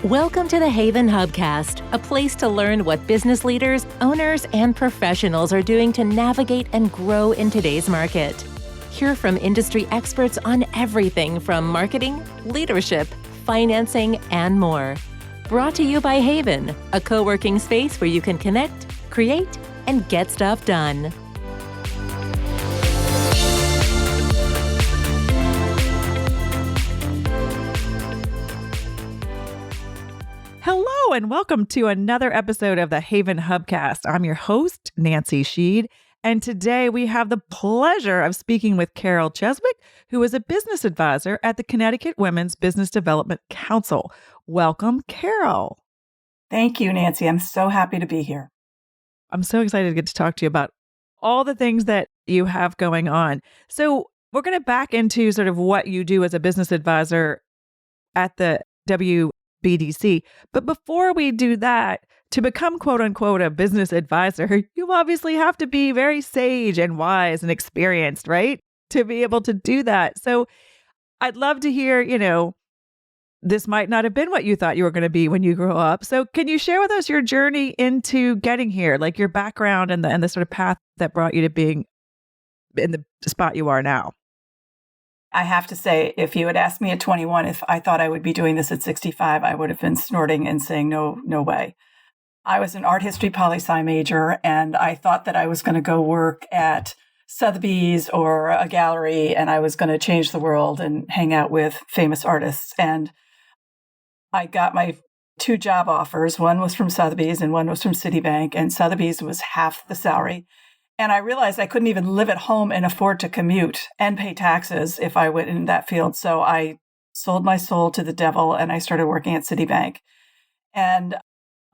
Welcome to the Haven Hubcast, a place to learn what business leaders, owners, and professionals are doing to navigate and grow in today's market. Hear from industry experts on everything from marketing, leadership, financing, and more. Brought to you by Haven, a co-working space where you can connect, create, and get stuff done. Hello, and welcome to another episode of the Haven Hubcast. I'm your host, Nancy Sheed, and today we have the pleasure of speaking with Carol Cheswick, who is a business advisor at the Connecticut Women's Business Development Council. Welcome, Carol. Thank you, Nancy. I'm so happy to be here. I'm so excited to get to talk to you about all the things that you have going on. So we're going to back into sort of what you do as a business advisor at the WBDC. But before we do that, to become quote unquote a business advisor, you obviously have to be very sage and wise and experienced, right? To be able to do that. So I'd love to hear, this might not have been what you thought you were going to be when you grew up. So can you share with us your journey into getting here, like your background and the sort of path that brought you to being in the spot you are now? I have to say, if you had asked me at 21 if I thought I would be doing this at 65, I would have been snorting and saying, no way. I was an art history poli-sci major, and I thought that I was going to go work at Sotheby's or a gallery, and I was going to change the world and hang out with famous artists. And I got my 2 job offers. One was from Sotheby's and one was from Citibank, and Sotheby's was half the salary. And I realized I couldn't even live at home and afford to commute and pay taxes if I went in that field. So I sold my soul to the devil and I started working at Citibank. And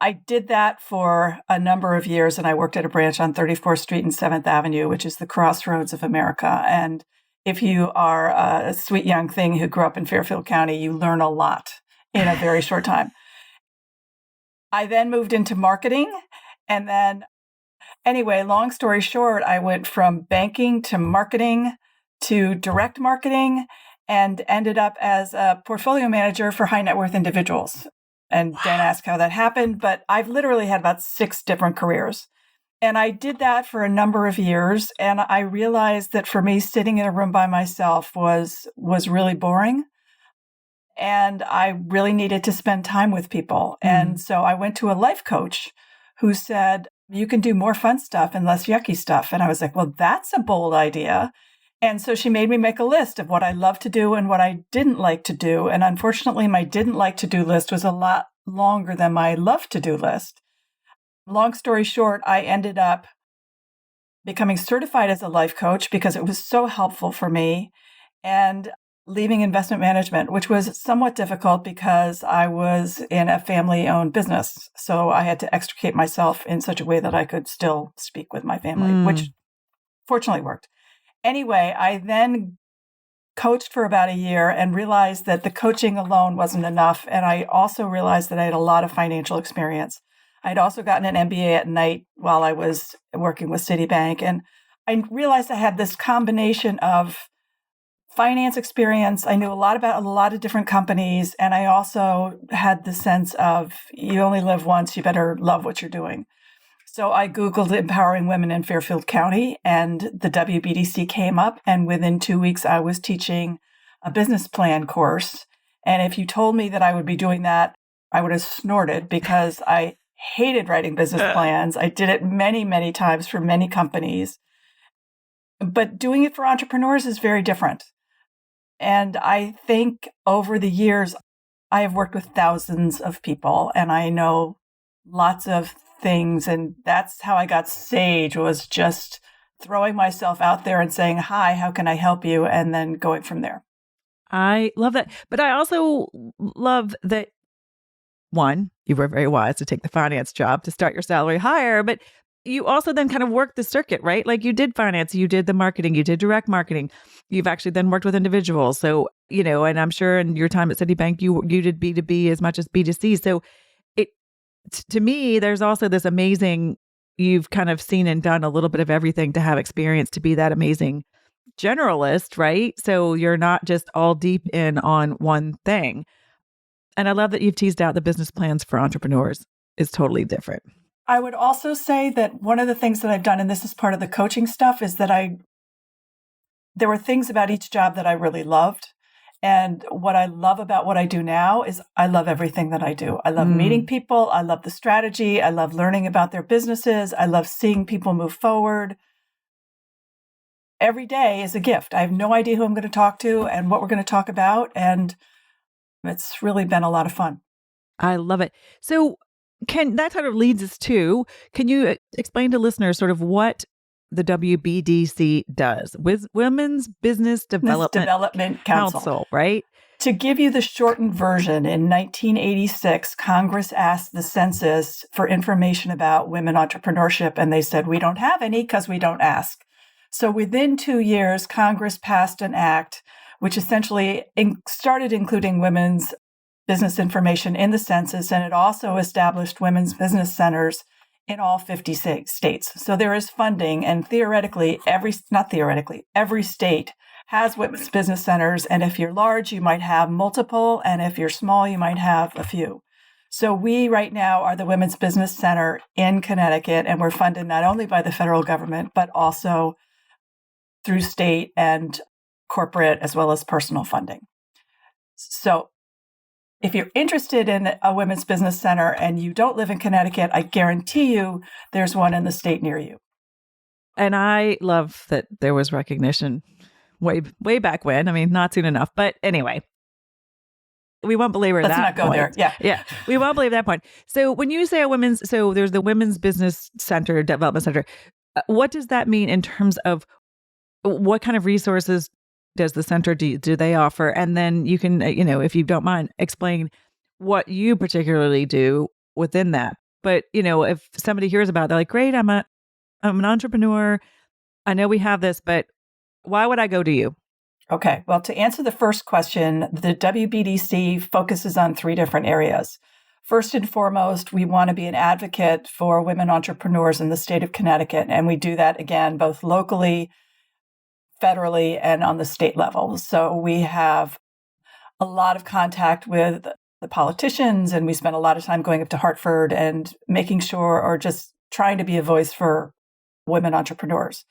I did that for a number of years. And I worked at a branch on 34th Street and 7th Avenue, which is the crossroads of America. And if you are a sweet young thing who grew up in Fairfield County, you learn a lot in a very short time. I then moved into marketing. And then anyway, long story short, I went from banking to marketing to direct marketing and ended up as a portfolio manager for high net worth individuals. And don't ask how that happened, but I've literally had about 6 different careers. And I did that for a number of years. And I realized that for me, sitting in a room by myself was really boring. And I really needed to spend time with people. And so I went to a life coach who said, you can do more fun stuff and less yucky stuff. And I was like, well, that's a bold idea. And so she made me make a list of what I loved to do and what I didn't like to do. And unfortunately, my didn't like to do list was a lot longer than my love to do list. Long story short, I ended up becoming certified as a life coach because it was so helpful for me, and leaving investment management, which was somewhat difficult because I was in a family-owned business. So I had to extricate myself in such a way that I could still speak with my family, which fortunately worked. Anyway, I then coached for about a year and realized that the coaching alone wasn't enough. And I also realized that I had a lot of financial experience. I'd also gotten an MBA at night while I was working with Citibank. And I realized I had this combination of finance experience. I knew a lot about a lot of different companies. And I also had the sense of you only live once, you better love what you're doing. So I Googled empowering women in Fairfield County, and the WBDC came up. And within 2 weeks, I was teaching a business plan course. And if you told me that I would be doing that, I would have snorted because I hated writing business plans. I did it many, many times for many companies. But doing it for entrepreneurs is very different. And I think over the years, I have worked with thousands of people and I know lots of things. And that's how I got Sage, was just throwing myself out there and saying, hi, how can I help you? And then going from there. I love that. But I also love that, one, you were very wise to take the finance job to start your salary higher, but you also then kind of worked the circuit, right? Like you did finance, you did the marketing, you did direct marketing. You've actually then worked with individuals. So, and I'm sure in your time at Citibank, you did B2B as much as B2C. So to me, there's also this amazing, you've kind of seen and done a little bit of everything to have experience to be that amazing generalist, right? So you're not just all deep in on one thing. And I love that you've teased out the business plans for entrepreneurs is totally different. I would also say that one of the things that I've done, and this is part of the coaching stuff, is that there were things about each job that I really loved. And what I love about what I do now is I love everything that I do. I love meeting people. I love the strategy. I love learning about their businesses. I love seeing people move forward. Every day is a gift. I have no idea who I'm going to talk to and what we're going to talk about. And it's really been a lot of fun. I love it. So that sort of leads us to, can you explain to listeners sort of what the WBDC does with Women's Business Development Council, right? To give you the shortened version, in 1986, Congress asked the census for information about women entrepreneurship, and they said, we don't have any because we don't ask. So within 2 years, Congress passed an act which essentially started including women's business information in the census, and it also established women's business centers in all 50 states. So there is funding, and theoretically, every state has women's business centers. And if you're large, you might have multiple. And if you're small, you might have a few. So we right now are the Women's Business Center in Connecticut, and we're funded not only by the federal government, but also through state and corporate as well as personal funding. So if you're interested in a women's business center and you don't live in Connecticut, I guarantee you there's one in the state near you. And I love that there was recognition way back when. I mean, not soon enough. But anyway, we won't belabor that point. Let's not go there. Yeah. Yeah. We won't belabor that point. So when you say so there's the Women's Business Center, Development Center, what does that mean in terms of what kind of resources does the center do they offer? And then you can, if you don't mind, explain what you particularly do within that. But, if somebody hears about it, they're like, great, I'm an entrepreneur. I know we have this, but why would I go to you? Okay. Well, to answer the first question, the WBDC focuses on 3 different areas. First and foremost, we want to be an advocate for women entrepreneurs in the state of Connecticut. And we do that, again, both locally, federally, and on the state level. So we have a lot of contact with the politicians, and we spend a lot of time going up to Hartford and making sure, or just trying to be a voice for women entrepreneurs.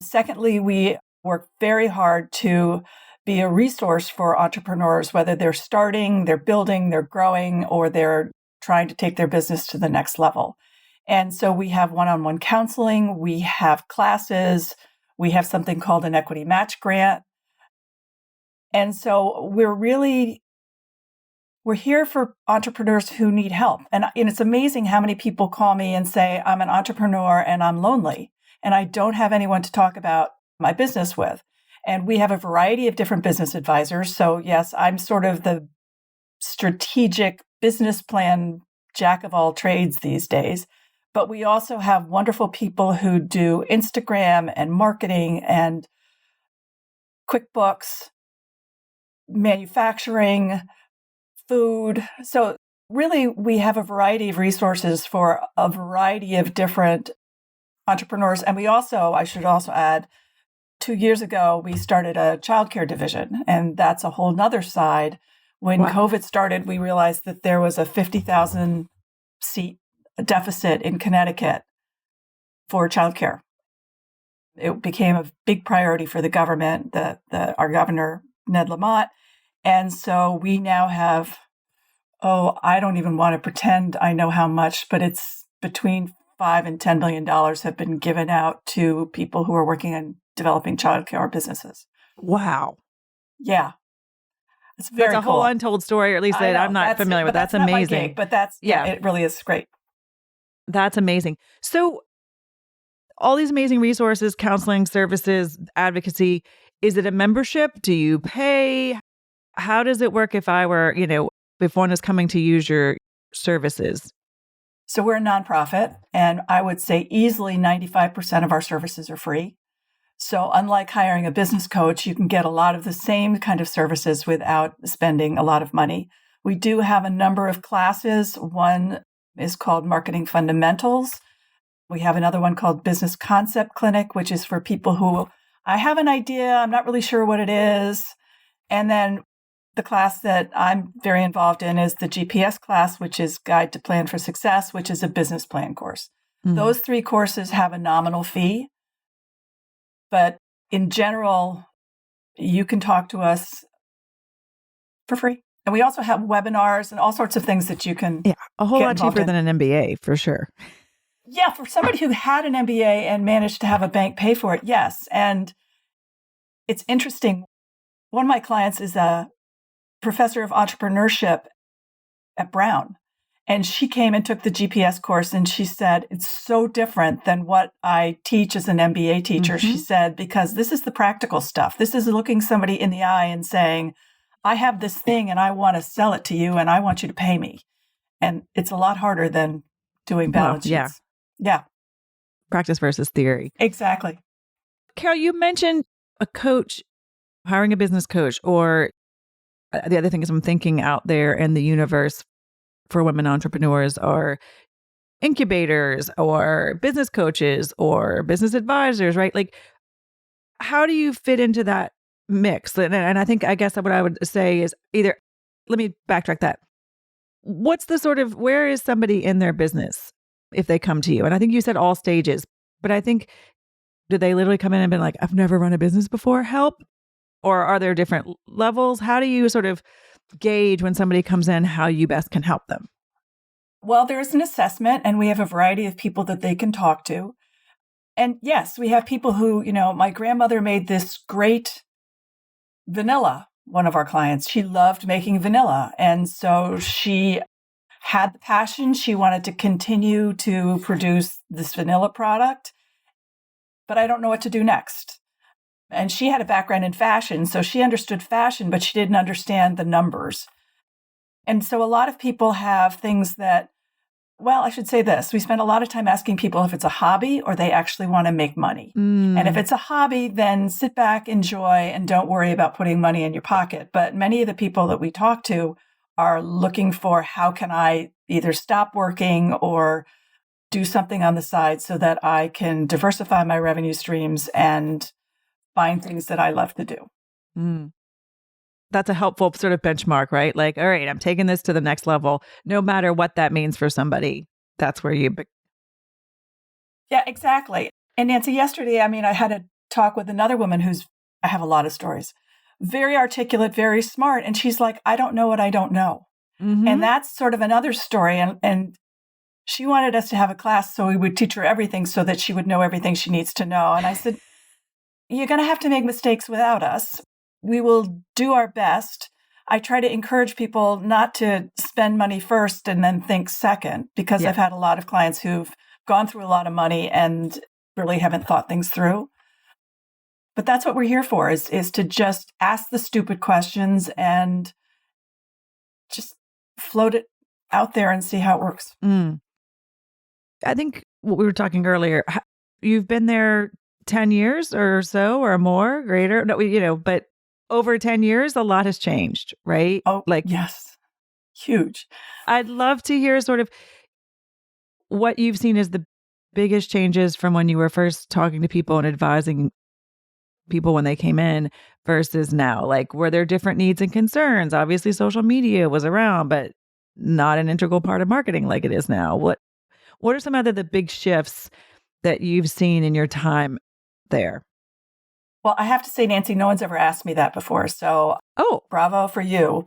Secondly, we work very hard to be a resource for entrepreneurs, whether they're starting, they're building, they're growing, or they're trying to take their business to the next level. And so we have one-on-one counseling, we have classes, we have something called an equity match grant. And so we're here for entrepreneurs who need help. And it's amazing how many people call me and say, I'm an entrepreneur and I'm lonely, and I don't have anyone to talk about my business with. And we have a variety of different business advisors. So yes, I'm sort of the strategic business plan jack of all trades these days. But we also have wonderful people who do Instagram and marketing and QuickBooks, manufacturing, food. So really, we have a variety of resources for a variety of different entrepreneurs. And I should also add, 2 years ago, we started a childcare division, and that's a whole nother side. When COVID started, we realized that there was a 50,000 seat deficit in Connecticut for childcare. It became a big priority for the government, our governor, Ned Lamont. And so we now have, I don't even want to pretend I know how much, but it's between $5 and $10 million have been given out to people who are working on developing childcare businesses. Wow. Yeah. It's very That's a whole untold story, or at least that I'm not familiar with. That's amazing. Not my gig, but it really is great. That's amazing. So all these amazing resources, counseling services, advocacy, is it a membership? Do you pay? How does it work if if one is coming to use your services? So we're a nonprofit, and I would say easily 95% of our services are free. So unlike hiring a business coach, you can get a lot of the same kind of services without spending a lot of money. We do have a number of classes. One is called Marketing Fundamentals. We have another one called Business Concept Clinic, which is for people who, I have an idea, I'm not really sure what it is. And then The class that I'm very involved in is the GPS class, which is Guide to Plan for Success, which is a business plan course. Those 3 courses have a nominal fee, but in general, you can talk to us for free. And we also have webinars and all sorts of things that you can a whole get lot involved cheaper in. than an MBA for sure. Yeah, for somebody who had an MBA and managed to have a bank pay for it, yes. And it's interesting. One of my clients is a professor of entrepreneurship at Brown. And she came and took the GPS course, and she said, it's so different than what I teach as an MBA teacher. She said, because this is the practical stuff. This is looking somebody in the eye and saying, I have this thing and I want to sell it to you and I want you to pay me. And it's a lot harder than doing balance sheets. Yeah. Practice versus theory. Exactly. Carol, you mentioned a coach, hiring a business coach, or the other thing is I'm thinking out there in the universe for women entrepreneurs are incubators or business coaches or business advisors, right? Like, how do you fit into that mix? And I guess what I would say is either, let me backtrack that. What's the sort of, where is somebody in their business if they come to you? And I think you said all stages, but I think, do they literally come in and be like, I've never run a business before, help? Or are there different levels? How do you sort of gauge when somebody comes in how you best can help them? Well, there's an assessment, and we have a variety of people that they can talk to. And yes, we have people who, my grandmother made this great vanilla, one of our clients. She loved making vanilla. And so she had the passion. She wanted to continue to produce this vanilla product, but I don't know what to do next. And she had a background in fashion, so she understood fashion, but she didn't understand the numbers. And so a lot of people have things that, well, I should say this. We spend a lot of time asking people if it's a hobby or they actually want to make money. And if it's a hobby, then sit back, enjoy, and don't worry about putting money in your pocket. But many of the people that we talk to are looking for, how can I either stop working or do something on the side so that I can diversify my revenue streams and find things that I love to do. That's a helpful sort of benchmark, right? Like, all right, I'm taking this to the next level, no matter what that means for somebody. That's where you... Yeah, exactly. And Nancy, yesterday, I had a talk with another woman I have a lot of stories, very articulate, very smart. And she's like, I don't know what I don't know. And that's sort of another story. And she wanted us to have a class so we would teach her everything so that she would know everything she needs to know. And I said, you're going to have to make mistakes without us. We will do our best. I try to encourage people not to spend money first and then think second, because I've had a lot of clients who've gone through a lot of money and really haven't thought things through. But that's what we're here for, is to just ask the stupid questions and just float it out there and see how it works. I think what we were talking earlier, you've been there 10 years or so, or more, greater. No, but over 10 years, a lot has changed, right? Oh, yes. Huge. I'd love to hear sort of what you've seen as the biggest changes from when you were first talking to people and advising people when they came in versus now. Like, were there different needs and concerns? Obviously, social media was around, but not an integral part of marketing like it is now. What are some other the big shifts that you've seen in your time there? Well, I have to say, Nancy, no one's ever asked me that before. So, bravo for you.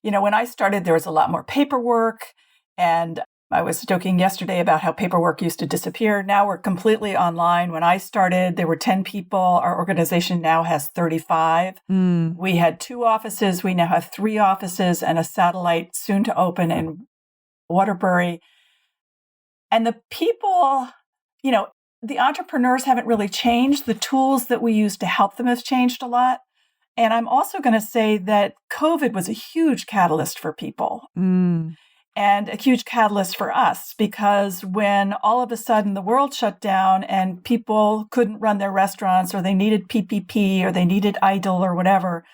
When I started, there was a lot more paperwork. And I was joking yesterday about how paperwork used to disappear. Now we're completely online. When I started, there were 10 people. Our organization now has 35. We had 2 offices. We now have 3 offices and a satellite soon to open in Waterbury. And the people, the entrepreneurs haven't really changed. The tools that we use to help them have changed a lot. And I'm also going to say that COVID was a huge catalyst for people and a huge catalyst for us, because when all of a sudden the world shut down and people couldn't run their restaurants, or they needed PPP, or they needed idle or whatever,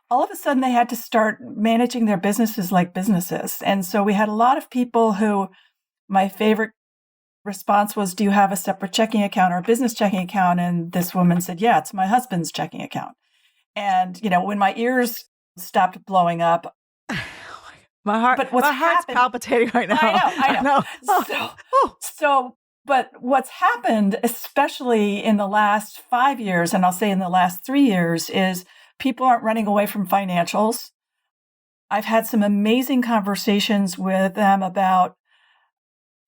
all of a sudden they had to start managing their businesses like businesses. And so we had a lot of people who, my favorite response was, do you have a separate checking account or a business checking account? And this woman said, yeah, it's my husband's checking account. And, when my ears stopped blowing up. My heart's palpitating right now. I know. But what's happened, especially in the last 5 years, and I'll say in the last 3 years, is people aren't running away from financials. I've had some amazing conversations with them about,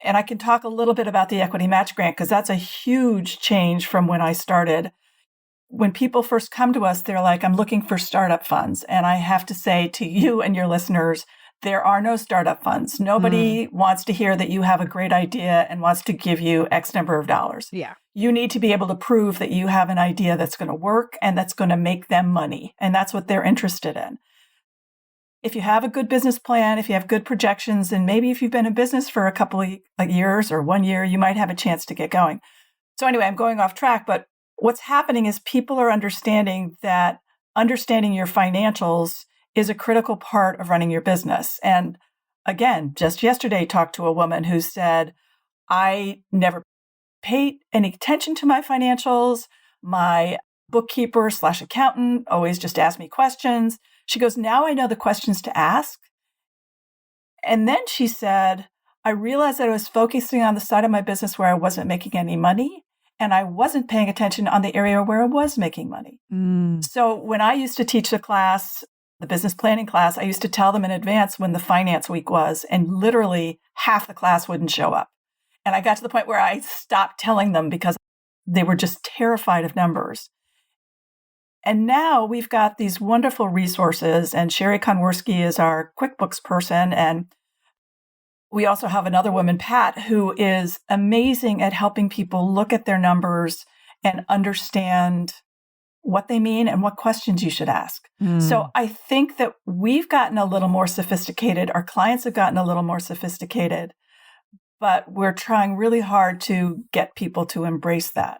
and I can talk a little bit about the equity match grant, because that's a huge change from when I started. When people first come to us, they're like, I'm looking for startup funds. And I have to say to you and your listeners, there are no startup funds. Nobody wants to hear that you have a great idea and wants to give you X number of dollars. Yeah. You need to be able to prove that you have an idea that's going to work and that's going to make them money. And that's what they're interested in. If you have a good business plan, if you have good projections, and maybe if you've been in business for a couple of years or 1 year, you might have a chance to get going. So anyway, I'm going off track, but what's happening is people are understanding that understanding your financials is a critical part of running your business. And again, just yesterday, talked to a woman who said, I never paid any attention to my financials. My bookkeeper/accountant always just asked me questions. She goes, now I know the questions to ask. And then she said, I realized that I was focusing on the side of my business where I wasn't making any money. And I wasn't paying attention on the area where I was making money. So when I used to teach the class, the business planning class, I used to tell them in advance when the finance week was, and literally half the class wouldn't show up. And I got to the point where I stopped telling them because they were just terrified of numbers. And now we've got these wonderful resources, and Sherry Konworski is our QuickBooks person. And we also have another woman, Pat, who is amazing at helping people look at their numbers and understand what they mean and what questions you should ask. So I think that we've gotten a little more sophisticated. Our clients have gotten a little more sophisticated, but we're trying really hard to get people to embrace that.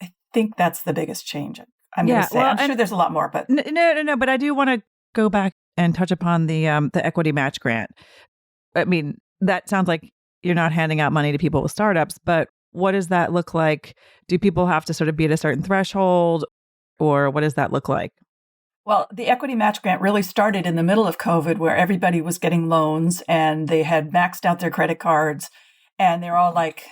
I think that's the biggest change. I'm going to say. I'm sure there's a lot more, but no. But I do want to go back and touch upon the equity match grant. I mean, that sounds like you're not handing out money to people with startups, but what does that look like? Do people have to sort of be at a certain threshold, or what does that look like? Well, the equity match grant really started in the middle of COVID, where everybody was getting loans and they had maxed out their credit cards. And they're all like,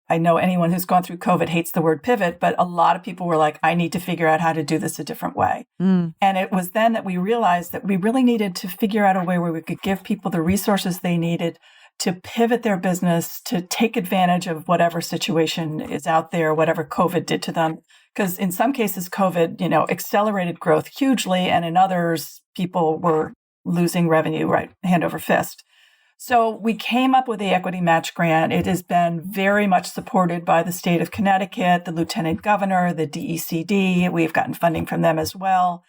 I know anyone who's gone through COVID hates the word pivot, but a lot of people were like, I need to figure out how to do this a different way. And it was then that we realized that we really needed to figure out a way where we could give people the resources they needed to pivot their business, to take advantage of whatever situation is out there, whatever COVID did to them. Because in some cases, COVID, accelerated growth hugely. And in others, people were losing revenue, right, hand over fist. So we came up with the equity match grant. It has been very much supported by the state of Connecticut, the lieutenant governor, the DECD. We've gotten funding from them as well.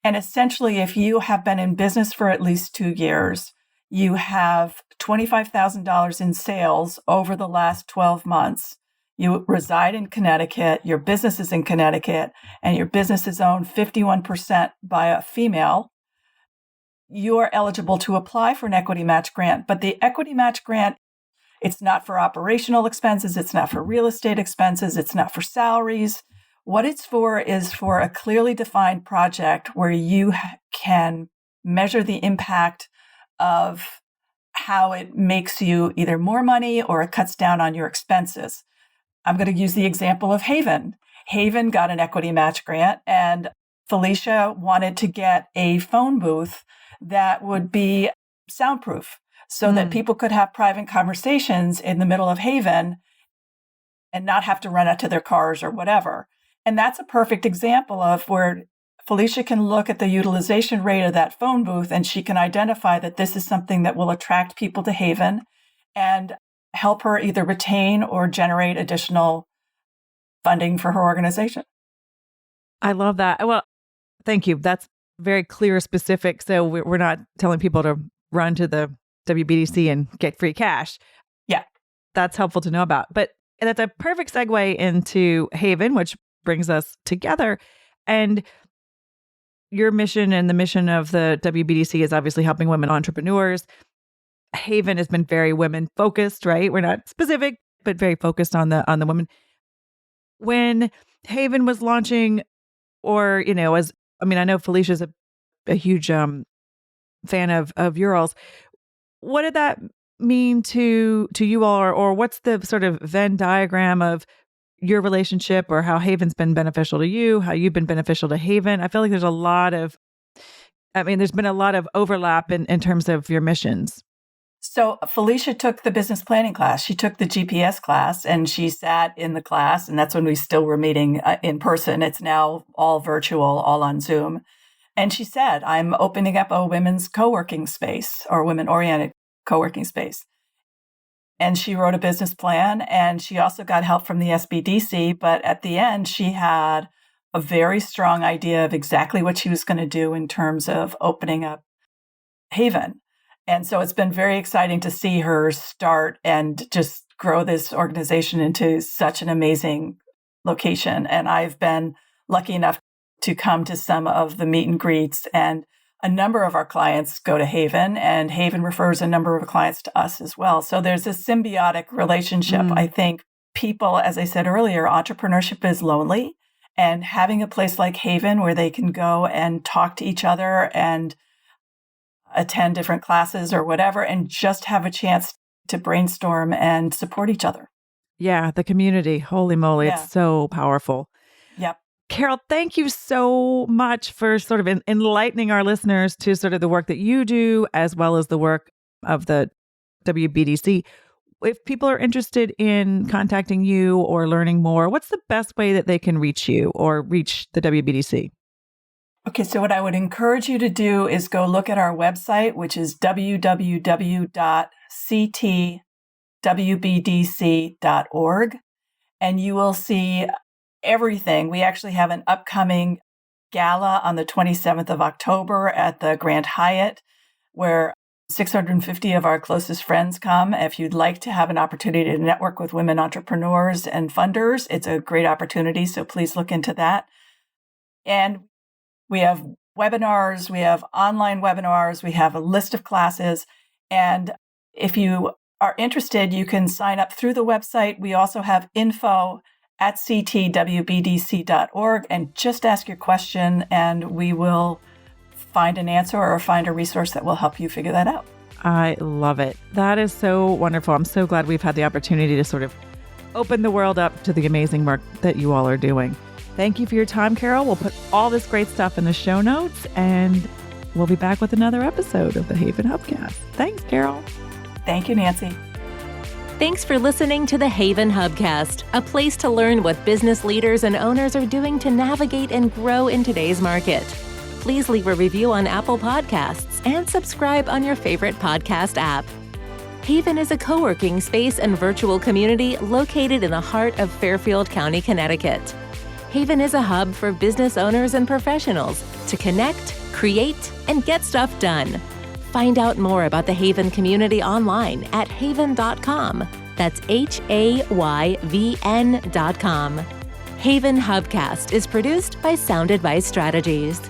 And essentially, if you have been in business for at least 2 years, you have $25,000 in sales over the last 12 months. You reside in Connecticut, your business is in Connecticut, and your business is owned 51% by a female, you are eligible to apply for an equity match grant. But the equity match grant, it's not for operational expenses. It's not for real estate expenses. It's not for salaries. What it's for is for a clearly defined project where you can measure the impact of how it makes you either more money or it cuts down on your expenses. I'm going to use the example of Haven. Haven got an equity match grant, and Felicia wanted to get a phone booth that would be soundproof so that people could have private conversations in the middle of Haven and not have to run out to their cars or whatever. And that's a perfect example of where Felicia can look at the utilization rate of that phone booth, and she can identify that this is something that will attract people to Haven and help her either retain or generate additional funding for her organization. I love that. Well, thank you. That's very clear, specific. So we're not telling people to run to the WBDC and get free cash. Yeah. That's helpful to know about. But that's a perfect segue into Haven, which brings us together. And your mission and the mission of the WBDC is obviously helping women entrepreneurs. Haven has been very women focused, right? We're not specific, but very focused on the women. When Haven was launching, or, I know Felicia's a a huge fan of yours. What did that mean to you all, or what's the sort of Venn diagram of your relationship, or how Haven's been beneficial to you, how you've been beneficial to Haven? I feel like there's been a lot of overlap in terms of your missions. So Felicia took the business planning class. She took the GPS class, and she sat in the class, and that's when we still were meeting in person. It's now all virtual, all on Zoom. And she said, I'm opening up a women's co-working space, or women-oriented co-working space. And she wrote a business plan, and she also got help from the SBDC. But at the end, she had a very strong idea of exactly what she was going to do in terms of opening up Haven. And so it's been very exciting to see her start and just grow this organization into such an amazing location. And I've been lucky enough to come to some of the meet and greets, and a number of our clients go to Haven, and Haven refers a number of clients to us as well. So there's a symbiotic relationship. I think people, as I said earlier, entrepreneurship is lonely, and having a place like Haven where they can go and talk to each other and attend different classes or whatever, and just have a chance to brainstorm and support each other. Yeah, the community. Holy moly, Yeah. It's so powerful. Yep. Carol, thank you so much for sort of enlightening our listeners to sort of the work that you do, as well as the work of the WBDC. If people are interested in contacting you or learning more, what's the best way that they can reach you or reach the WBDC? Okay, so what I would encourage you to do is go look at our website, which is www.ctwbdc.org, and you will see everything. We actually have an upcoming gala on the 27th of October at the Grand Hyatt, where 650 of our closest friends come. If you'd like to have an opportunity to network with women entrepreneurs and funders, it's a great opportunity, so please look into that. And we have webinars, we have online webinars, we have a list of classes. And if you are interested, you can sign up through the website. We also have info@ctwbdc.org, and just ask your question and we will find an answer or find a resource that will help you figure that out. I love it. That is so wonderful. I'm so glad we've had the opportunity to sort of open the world up to the amazing work that you all are doing. Thank you for your time, Carol. We'll put all this great stuff in the show notes, and we'll be back with another episode of the Haven Hubcast. Thanks, Carol. Thank you, Nancy. Thanks for listening to the Haven Hubcast, a place to learn what business leaders and owners are doing to navigate and grow in today's market. Please leave a review on Apple Podcasts and subscribe on your favorite podcast app. Haven is a co-working space and virtual community located in the heart of Fairfield County, Connecticut. Haven is a hub for business owners and professionals to connect, create, and get stuff done. Find out more about the Haven community online at haven.com. That's HAYVN.com. Haven Hubcast is produced by Sound Advice Strategies.